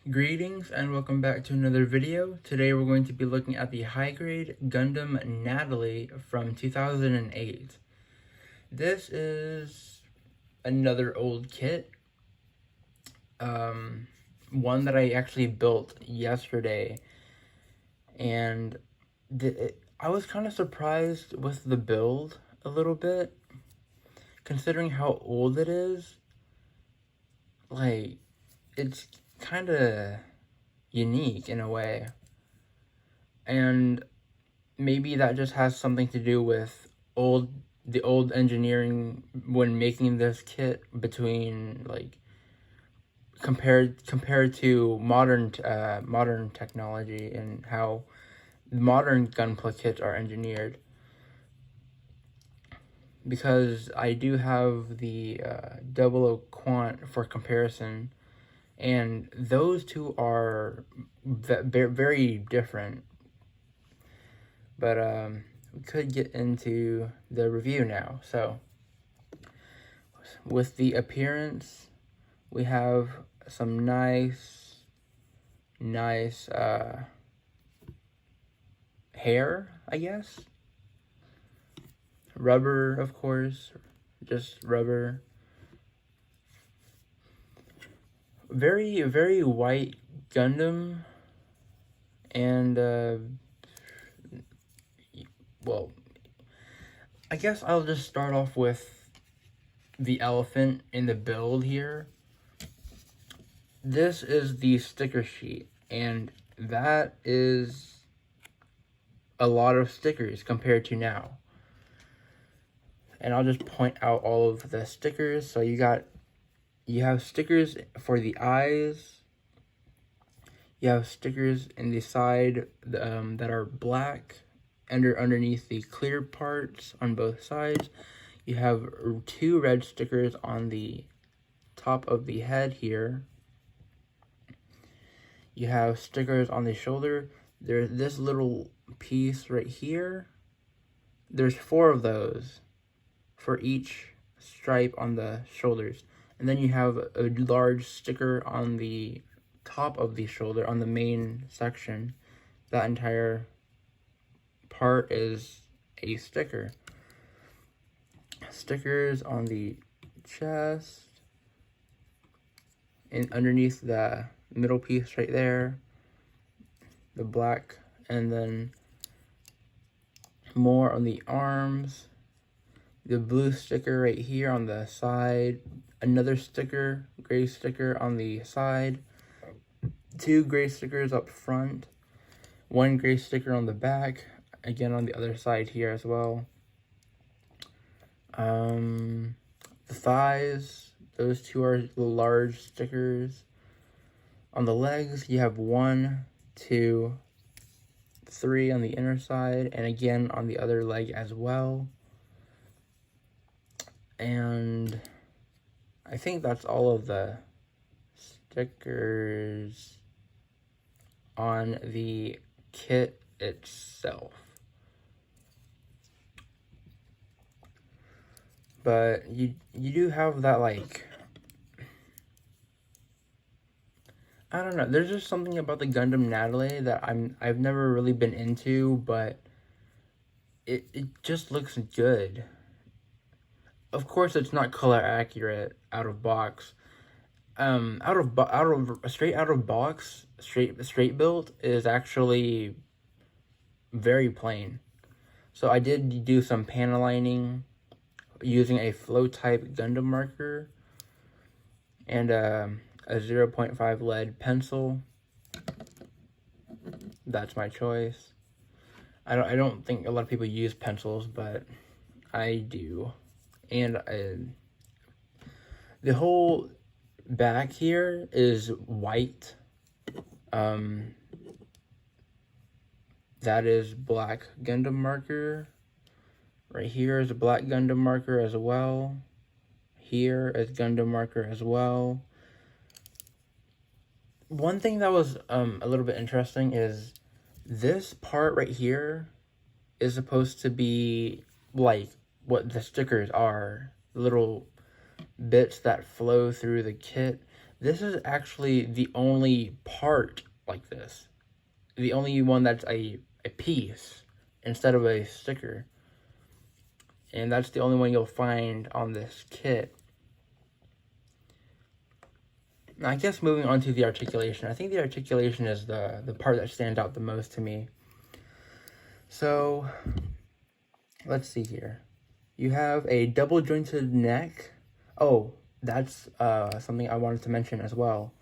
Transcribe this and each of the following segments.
Greetings and welcome back to another video. Today we're going to be looking at the high-grade Gundam Nadleeh from 2008. This is another old kit, one that I actually built yesterday, and I was kind of surprised with the build a little bit, considering how old it is. Like, it's kind of unique in a way, and maybe that just has something to do with the old engineering when making this kit, between like compared to modern technology and how modern gunpla kits are engineered. Because I do have the 00 Quant for comparison, and those two are very different. But we could get into the review now. So, with the appearance, we have some nice hair, I guess. Rubber, of course, just rubber. Very white Gundam, and well, I guess I'll just start off with the elephant in the build here. This is the sticker sheet, and that is a lot of stickers compared to now. And I'll just point out all of the stickers. So you have stickers for the eyes. You have stickers in the side that are black, underneath the clear parts on both sides. You have 2 red stickers on the top of the head here. You have stickers on the shoulder. There's this little piece right here. There's 4 of those for each stripe on the shoulders. And then you have a large sticker on the top of the shoulder, on the main section. That entire part is a sticker. Stickers on the chest, and underneath the middle piece right there, the black, and then more on the arms. The blue sticker right here on the side, another sticker, gray sticker on the side, 2 gray stickers up front, 1 gray sticker on the back, again on the other side here as well. The thighs, those 2 are large stickers. On the legs, you have 1, 2, 3 on the inner side, and again on the other leg as well. And I think that's all of the stickers on the kit itself. But you do have that, like, I don't know, there's just something about the Gundam Nadleeh that I've never really been into, but it just looks good. Of course, it's not color accurate out of box. Straight out of box, straight built is actually very plain. So I did do some panel lining using a flow type Gundam marker and a 0.5 lead pencil. That's my choice. I don't think a lot of people use pencils, but I do. And the whole back here is white. That is black Gundam marker. Right here is a black Gundam marker as well. Here is Gundam marker as well. One thing that was a little bit interesting is this part right here is supposed to be like what the stickers are, little bits that flow through the kit, This is actually the only part like this. The only one that's a piece instead of a sticker. And that's the only one you'll find on this kit. Now, I guess moving on to the articulation. I think the articulation is the part that stands out the most to me. So, let's see here. You have a double jointed neck. Oh, that's something I wanted to mention as well.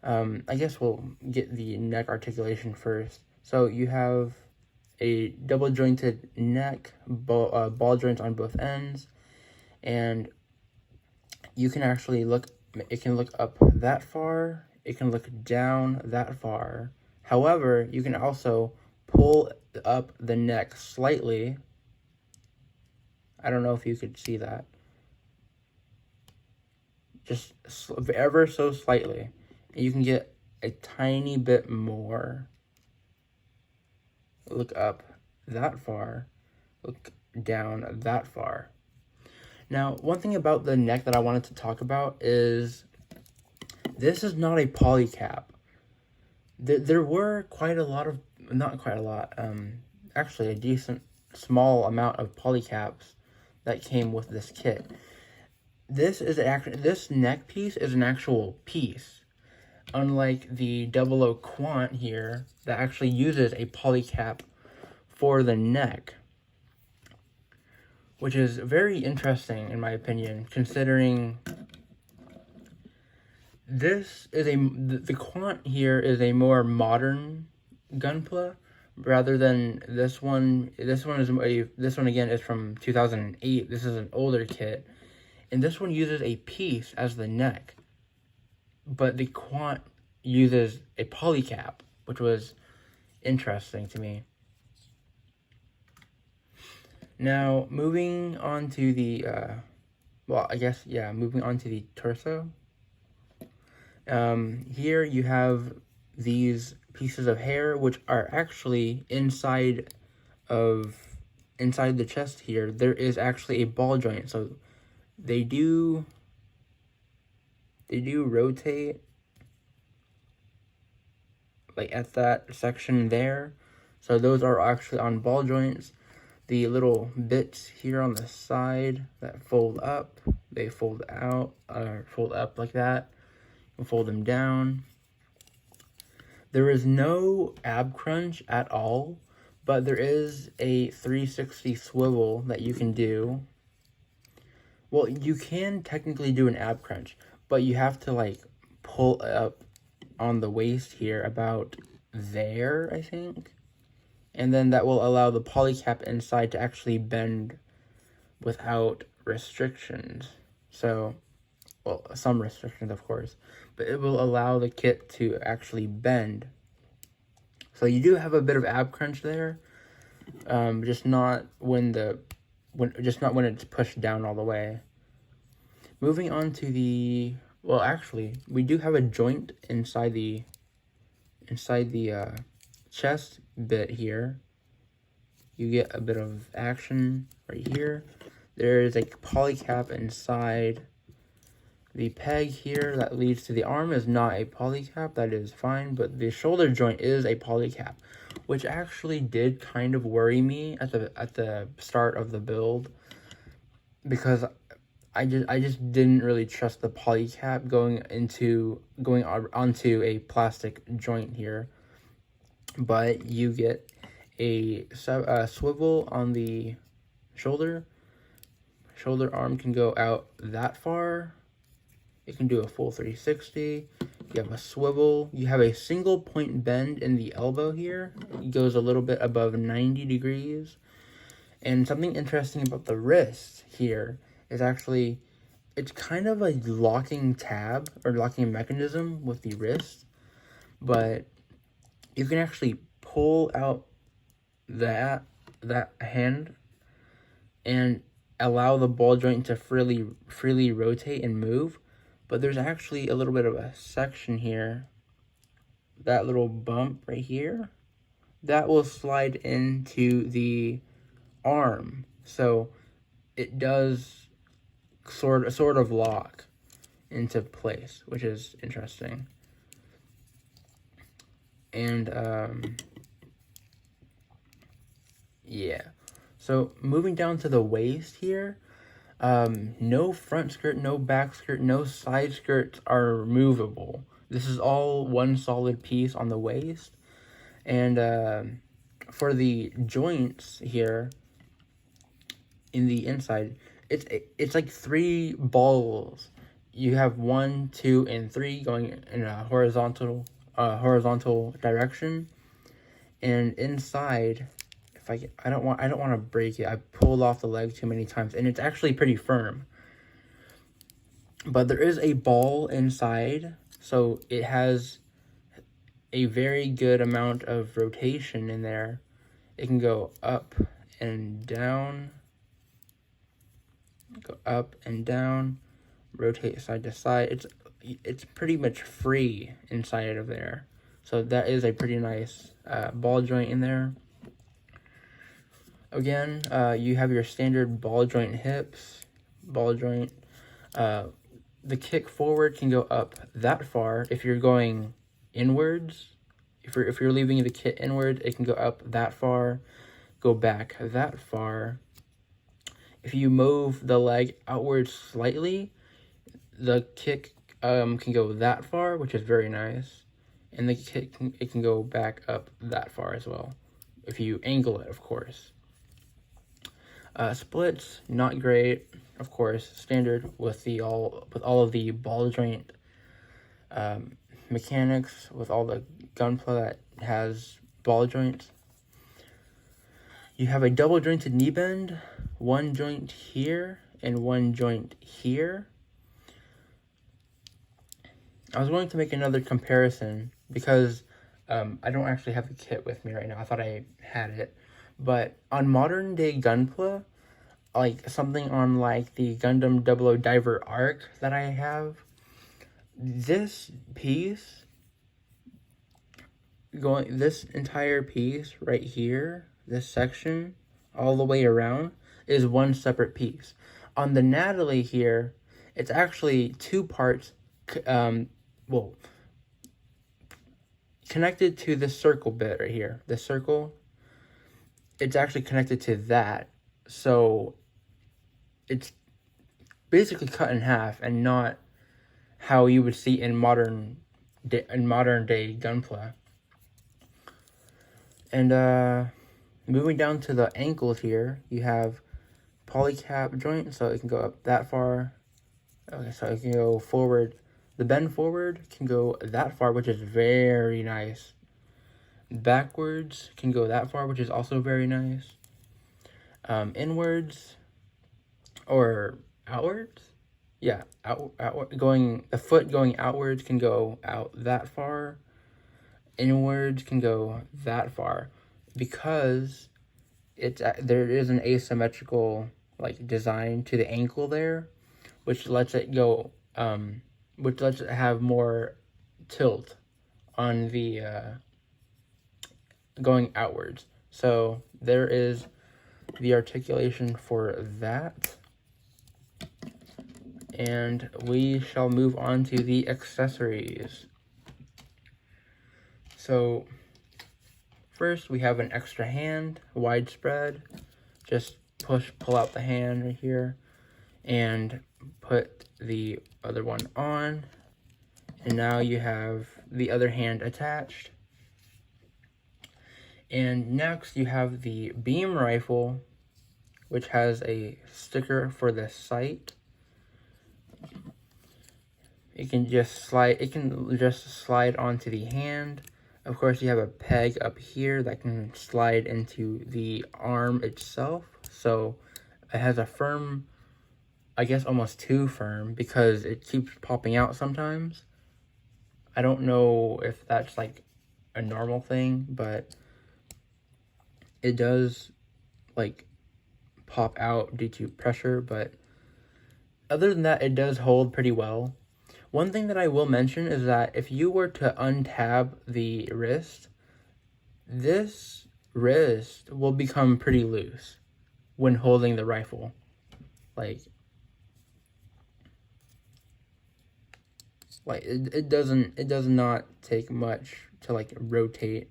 I guess we'll get the neck articulation first. So you have a double jointed neck, ball joints on both ends, and you can actually look, it can look up that far, it can look down that far. However, you can also pull up the neck slightly. I don't know if you could see that. Just ever so slightly. And you can get a tiny bit more. Look up that far. Look down that far. Now, one thing about the neck that I wanted to talk about is this is not a polycap. There were quite a lot of, not quite a lot, actually a decent small amount of polycaps that came with this kit. This neck piece is an actual piece, unlike the 00 Quant here that actually uses a polycap for the neck, which is very interesting in my opinion, considering this is the Quant here is a more modern Gunpla rather than this one. This one again is from 2008. This is an older kit, and this one uses a piece as the neck, but the Quant uses a polycap, which was interesting to me. Now, moving on to the moving on to the torso. Here you have these pieces of hair, which are actually inside the chest here. There is actually a ball joint, so they do rotate like at that section there. So those are actually on ball joints. The little bits here on the side that fold up, they fold out, fold up like that. You fold them down. There is no ab crunch at all, but there is a 360 swivel that you can do. Well, you can technically do an ab crunch, but you have to like pull up on the waist here about there, I think. And then that will allow the polycap inside to actually bend without restrictions. So, well, some restrictions, of course, but it will allow the kit to actually bend. So you do have a bit of ab crunch there, just not when it's pushed down all the way. Moving on to the, well, actually, we do have a joint inside the chest bit here. You get a bit of action right here. There is a polycap inside the peg here that leads to the arm. Is not a polycap, that is fine, but the shoulder joint is a polycap, which actually did kind of worry me at the start of the build, because I just didn't really trust the polycap going onto a plastic joint here. But you get a swivel on the shoulder. Shoulder arm can go out that far. It can do a full 360. You have a swivel. You have a single point bend in the elbow here. It goes a little bit above 90 degrees. And something interesting about the wrist here is actually, it's kind of a locking tab or locking mechanism with the wrist, but you can actually pull out that hand and allow the ball joint to freely rotate and move. But there's actually a little bit of a section here, that little bump right here, that will slide into the arm. So it does sort of lock into place, which is interesting. And yeah, so moving down to the waist here, no front skirt, no back skirt, no side skirts are removable. This is all one solid piece on the waist. And for the joints here in the inside, it's like 3 balls. You have 1, 2, and 3 going in a horizontal direction, and inside, if I don't want to break it. I pulled off the leg too many times, and it's actually pretty firm. But there is a ball inside, so it has a very good amount of rotation in there. It can go up and down, rotate side to side. It's pretty much free inside of there. So that is a pretty nice ball joint in there. Again, you have your standard ball joint hips, ball joint. The kick forward can go up that far. If you're going inwards, if you're leaving the kit inward, it can go up that far, go back that far. If you move the leg outwards slightly, the kick can go that far, which is very nice. And the kick it can go back up that far as well, if you angle it, of course. Splits, not great, of course, standard with all of the ball joint mechanics, with all the Gunpla that has ball joints. You have a double jointed knee bend, 1 joint here and 1 joint here. I was going to make another comparison because I don't actually have the kit with me right now. I thought I had it. But on modern day Gunpla, like something on like the Gundam 00 Diver Arc that I have, this entire piece right here, this section all the way around, is one separate piece. On the Nadleeh here, it's actually 2 parts, connected to this circle bit right here. This circle, it's actually connected to that. So it's basically cut in half, and not how you would see in modern day Gunpla. And moving down to the ankles here, you have polycap joint, so it can go up that far. Okay, so it can go forward. The bend forward can go that far, which is very nice. Backwards can go that far, which is also very nice. Inwards or outwards? Yeah, the foot going outwards can go out that far. Inwards can go that far, because there is an asymmetrical like design to the ankle there, which lets it go, which lets it have more tilt on the going outwards. So there is the articulation for that. And we shall move on to the accessories. So first we have an extra hand, widespread. Just pull out the hand right here and put the other one on. And now you have the other hand attached. And next you have the beam rifle, which has a sticker for the sight. It can just slide onto the hand. Of course, you have a peg up here that can slide into the arm itself. So it has a firm, I guess almost too firm, because it keeps popping out sometimes. I don't know if that's like a normal thing, but it does like pop out due to pressure. But other than that, it does hold pretty well. One thing that I will mention is that if you were to untab the wrist, this wrist will become pretty loose when holding the rifle. Like, Like it does not take much to like rotate.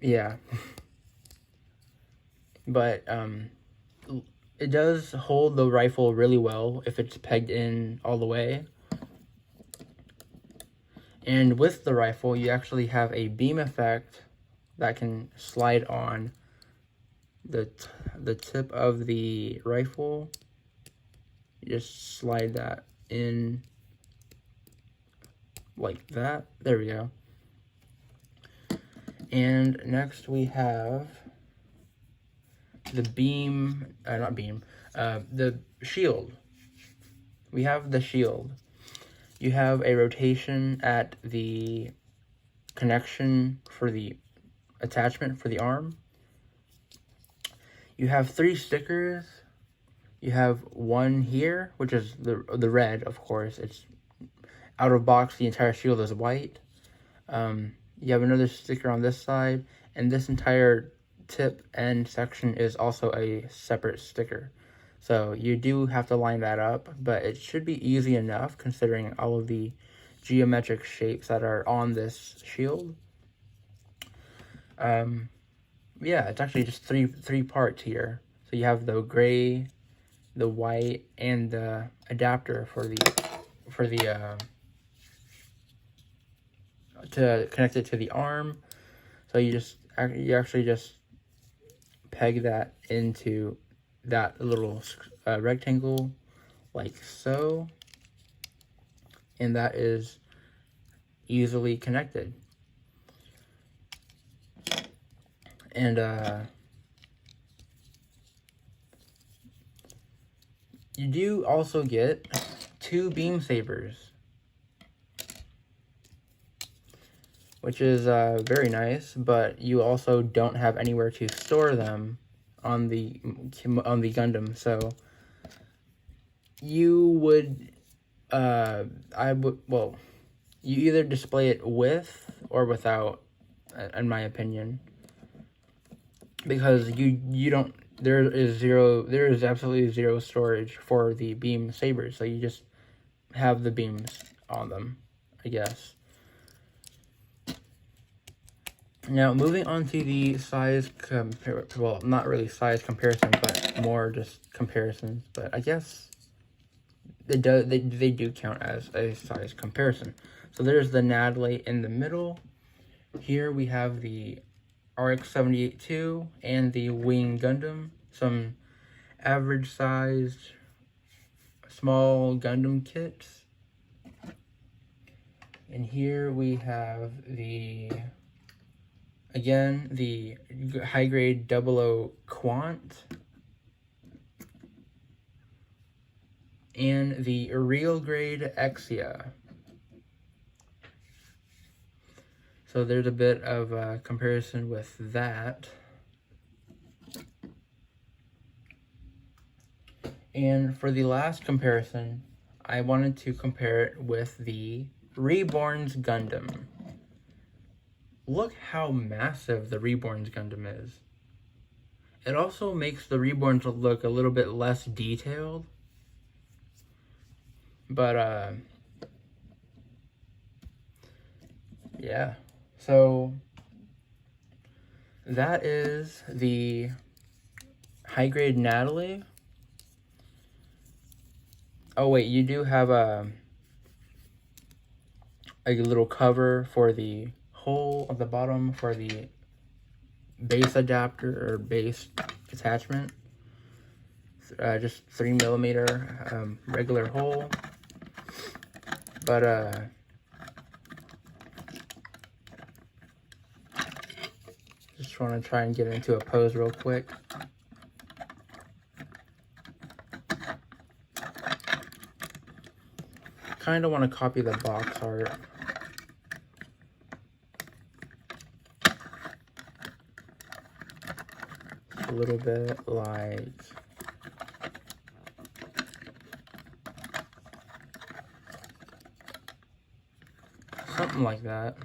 Yeah. But it does hold the rifle really well if it's pegged in all the way. And with the rifle, you actually have a beam effect that can slide on the tip of the rifle. You just slide that in like that. There we go. And next we have the beam, not beam, the shield. We have the shield. You have a rotation at the connection for the attachment for the arm. You have 3 stickers. You have one here, which is the red, of course. It's out of box. The entire shield is white. You have another sticker on this side, and this entire tip end section is also a separate sticker. So you do have to line that up, but it should be easy enough considering all of the geometric shapes that are on this shield. Yeah, it's actually just three parts here. So you have the gray, the white, and the adapter for the to connect it to the arm. So you actually just peg that into that little rectangle like so, and that is easily connected. And you do also get 2 beam sabers, which is very nice, but you also don't have anywhere to store them on the Gundam. So you would well, you either display it with or without, in my opinion, because you don't, there is absolutely zero storage for the beam sabers, so you just have the beams on them, I guess. Now, moving on to the size well, not really size comparison, but more just comparisons. But I guess they do count as a size comparison. So there's the Nadleeh in the middle. Here we have the RX-78-2 and the Wing Gundam, some average sized small Gundam kits. And here we have again, the high grade 00 Quant and the real grade Exia. So there's a bit of a comparison with that. And for the last comparison, I wanted to compare it with the Reborn's Gundam. Look how massive the Reborn's Gundam is. It also makes the Reborns look a little bit less detailed. But, yeah. So, that is the high-grade Nadleeh. Oh, wait, you do have a little cover for the hole at the bottom for the base adapter or base attachment. Just 3mm regular hole. But just want to try and get into a pose real quick. Kind of want to copy the box art. A little bit like something like that.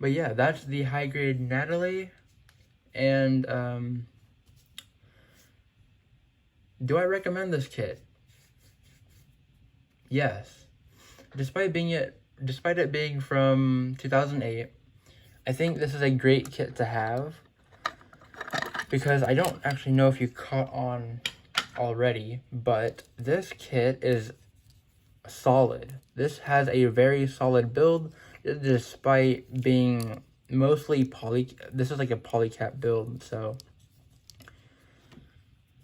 But yeah, that's the high grade Nadleeh. And do I recommend this kit? Yes. Despite it being from 2008, I think this is a great kit to have, because I don't actually know if you caught on already, but this kit is solid. This has a very solid build, despite being mostly this is like a polycap build. So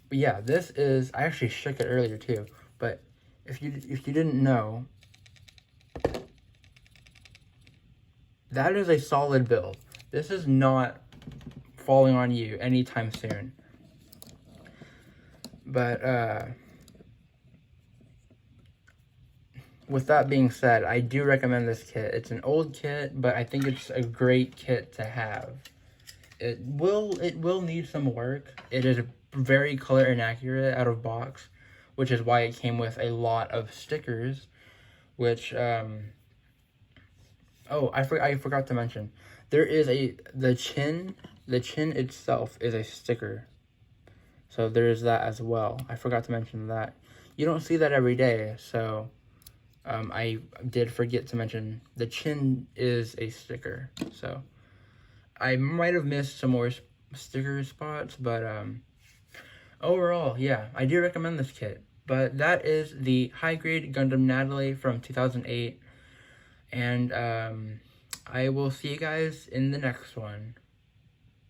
but yeah, this is, I actually shook it earlier too, but if you didn't know, that is a solid build. This is not falling on you anytime soon. But with that being said, I do recommend this kit. It's an old kit, but I think it's a great kit to have. It will need some work. It is very color inaccurate out of box, which is why it came with a lot of stickers, which oh, I forgot to mention, there is the chin itself is a sticker. So there's that as well. I forgot to mention that. You don't see that every day, so I did forget to mention the chin is a sticker. So I might have missed some more sticker spots, but overall, yeah, I do recommend this kit. But that is the high grade Gundam Nadleeh from 2008, and I will see you guys in the next one.